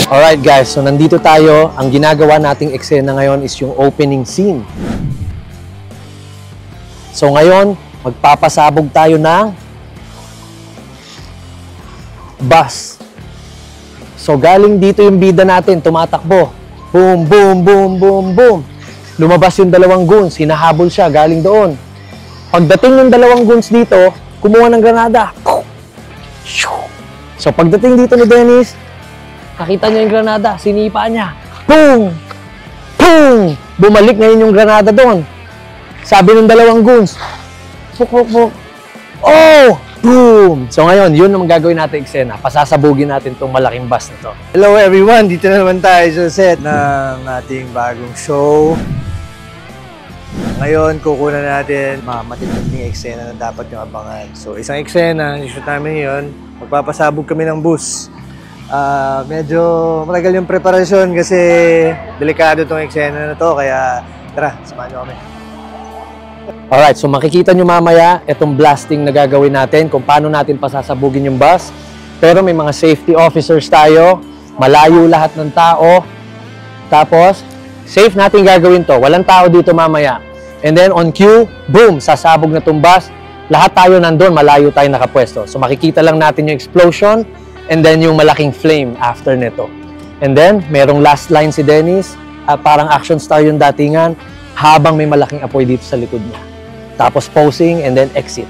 Alright guys, so nandito tayo. Ang ginagawa nating eksena ngayon is yung opening scene. So ngayon, magpapasabog tayo ng bus. So galing dito yung bida natin, tumatakbo. Boom, boom, boom, boom, boom. Lumabas yung dalawang goons, hinahabol siya, galing doon. Pagdating ng dalawang goons dito, kumuha ng granada. So pagdating dito ni Dennis, nakita niya yung granada, sinipa niya. Boom! Boom! Bumalik ngayon yung granada doon. Sabi ng dalawang goons, puk, puk, puk. Oh! Boom! So ngayon, yun ang gagawin natin eksena. Pasasabugin natin itong malaking bus na to. Hello everyone! Dito na naman tayo sa set ng ating bagong show. Ngayon, kukunan natin mga matitinding eksena na dapat yung abangan. So, isang eksena, yung shoot namin yun, magpapasabog kami ng bus. Medyo matagal yung preparasyon kasi delikado itong eksena na to, kaya tara, samahan nyo kami. Alright, so makikita nyo mamaya itong blasting na gagawin natin, kung paano natin pasasabugin yung bus. Pero may mga safety officers tayo, malayo lahat ng tao. Tapos, safe natin gagawin to, walang tao dito mamaya. And then on cue, boom, sasabog na itong bus. Lahat tayo nandun, malayo tayo nakapwesto. So makikita lang natin yung explosion and then yung malaking flame after nito. And then, merong last line si Dennis, parang action star yung datingan, habang may malaking apoy dito sa likod niya. Tapos posing and then exit.